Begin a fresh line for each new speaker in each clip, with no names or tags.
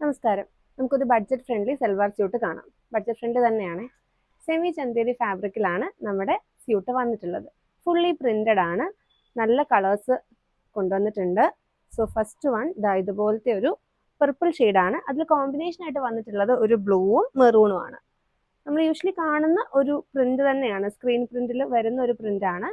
നമസ്കാരം. നമുക്കൊരു budget friendly salwar suit കാണാം. ബഡ്ജറ്റ് ഫ്രണ്ട്ലി തന്നെയാണ്. സെമി ചന്തേരി ഫാബ്രിക്കിലാണ് നമ്മുടെ സ്യൂട്ട് വന്നിട്ടുള്ളത്. ഫുള്ളി പ്രിന്റഡ് ആണ്. നല്ല കളേഴ്സ് കൊണ്ടുവന്നിട്ടുണ്ട്. സോ ഫസ്റ്റ് വൺ ഇതുപോലത്തെ ഒരു പർപ്പിൾ ഷെയ്ഡാണ്. അതിൽ കോമ്പിനേഷൻ ആയിട്ട് വന്നിട്ടുള്ളത് ഒരു ബ്ലൂവും മെറൂണും ആണ്. നമ്മൾ യൂഷ്വലി കാണുന്ന ഒരു പ്രിന്റ് തന്നെയാണ്. സ്ക്രീൻ പ്രിന്റിൽ വരുന്ന ഒരു പ്രിന്റാണ്.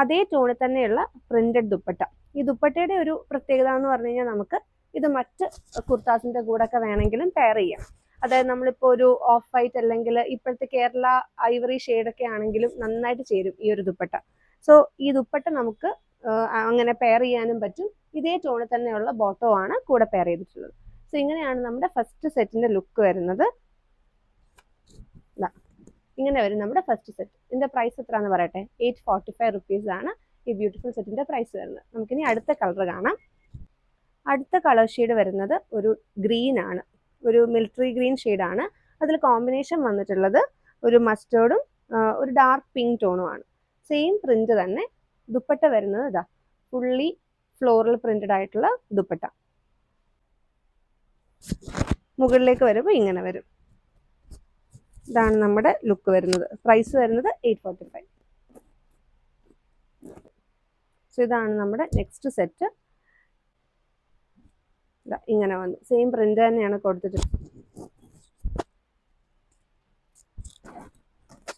അതേ ടോണിൽ തന്നെയുള്ള പ്രിന്റഡ് ദുപ്പട്ട. ഈ ദുപ്പട്ടയുടെ ഒരു പ്രത്യേകത എന്ന് പറഞ്ഞു കഴിഞ്ഞാൽ നമുക്ക് ഇത് മറ്റ് കുർത്താസിന്റെ കൂടെ ഒക്കെ വേണമെങ്കിലും പെയർ ചെയ്യാം. അതായത് നമ്മളിപ്പോൾ ഒരു ഓഫ് വൈറ്റ് അല്ലെങ്കിൽ ഇപ്പോഴത്തെ കേരള ഐവറി ഷെയ്ഡൊക്കെ ആണെങ്കിലും നന്നായിട്ട് ചേരും ഈ ഒരു ദുപ്പട്ട. സോ ഈ ദുപ്പട്ട നമുക്ക് അങ്ങനെ പെയർ ചെയ്യാനും പറ്റും. ഇതേ ടോണിൽ തന്നെയുള്ള ബോട്ടോ ആണ് കൂടെ പെയർ ചെയ്തിട്ടുള്ളത്. സോ ഇങ്ങനെയാണ് നമ്മുടെ ഫസ്റ്റ് സെറ്റിന്റെ ലുക്ക് വരുന്നത്. ഇങ്ങനെ വരും നമ്മുടെ ഫസ്റ്റ് സെറ്റ്. ഇതിന്റെ പ്രൈസ് എത്രയാണെന്ന് പറയട്ടെ. 845 റുപ്പീസ് ആണ് ഈ ബ്യൂട്ടിഫുൾ സെറ്റിന്റെ പ്രൈസ് വരുന്നത്. നമുക്കിനി അടുത്ത കളർ കാണാം. അടുത്ത കളർ ഷെയ്ഡ് വരുന്നത് ഒരു ഗ്രീൻ ആണ്. ഒരു മിലിറ്ററി ഗ്രീൻ ഷെയ്ഡാണ്. അതിൽ കോമ്പിനേഷൻ വന്നിട്ടുള്ളത് ഒരു മസ്റ്റേർഡും ഒരു ഡാർക്ക് പിങ്ക് ടോണും ആണ്. സെയിം പ്രിന്റ് തന്നെ. ദുപ്പട്ട വരുന്നത് ഫുള്ളി ഫ്ലോറൽ പ്രിന്റഡ് ആയിട്ടുള്ള ദുപ്പട്ട. മുകളിലേക്ക് വരുമ്പോൾ ഇങ്ങനെ വരും. ഇതാണ് നമ്മുടെ ലുക്ക് വരുന്നത്. പ്രൈസ് വരുന്നത് 845. സോ ഇതാണ് നമ്മുടെ നെക്സ്റ്റ് സെറ്റ്. ഇങ്ങനെ വന്നു. സെയിം പ്രിന്റ് തന്നെയാണ് കൊടുത്തിട്ടുള്ളത്.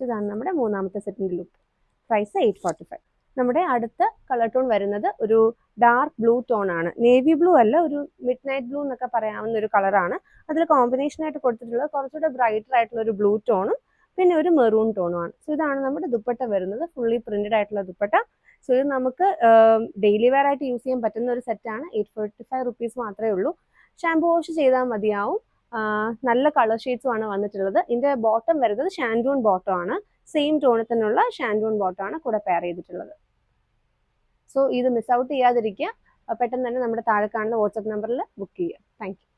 ഇതാണ് നമ്മുടെ മൂന്നാമത്തെ സെറ്റിന്റെ ലുക്ക്. പ്രൈസ് 845. നമ്മുടെ അടുത്ത കളർ ടോൺ വരുന്നത് ഒരു ഡാർക്ക് ബ്ലൂ ടോൺ ആണ്. നേവി ബ്ലൂ അല്ല, ഒരു മിഡ് നൈറ്റ് ബ്ലൂ എന്നൊക്കെ പറയാവുന്ന ഒരു കളറാണ്. അതിൽ കോമ്പിനേഷൻ ആയിട്ട് കൊടുത്തിട്ടുള്ളത് കുറച്ചുകൂടെ ബ്രൈറ്റർ ആയിട്ടുള്ള ഒരു ബ്ലൂ ടോണും പിന്നെ ഒരു മെറൂൺ ടോണും ആണ്. സോ ഇതാണ് നമ്മുടെ ദുപ്പട്ട വരുന്നത്. ഫുള്ളി പ്രിന്റഡ് ആയിട്ടുള്ള ദുപ്പട്ട. സോ ഇത് നമുക്ക് ഡെയിലി വെയർ ആയിട്ട് യൂസ് ചെയ്യാൻ പറ്റുന്ന ഒരു സെറ്റാണ്. 845 റുപ്പീസ് മാത്രമേ ഉള്ളൂ. ഷാംപൂ വാഷ് ചെയ്താൽ മതിയാവും. നല്ല കളർ ഷെയ്ഡ്സും ആണ് വന്നിട്ടുള്ളത്. ഇതിന്റെ ബോട്ടം വരുന്നത് ഷാൻഡൂൺ ബോട്ടം ആണ്. സെയിം ടോണിൽ തന്നെയുള്ള ഷാൻഡൂൺ ബോട്ടം ആണ് കൂടെ പെയർ ചെയ്തിട്ടുള്ളത്. സോ ഇത് മിസ് ഔട്ട് ചെയ്യാതിരിക്കുക. പെട്ടെന്ന് തന്നെ നമ്മുടെ താഴെ കാണുന്ന വാട്സ്ആപ്പ് നമ്പറിൽ ബുക്ക് ചെയ്യുക. Thank you.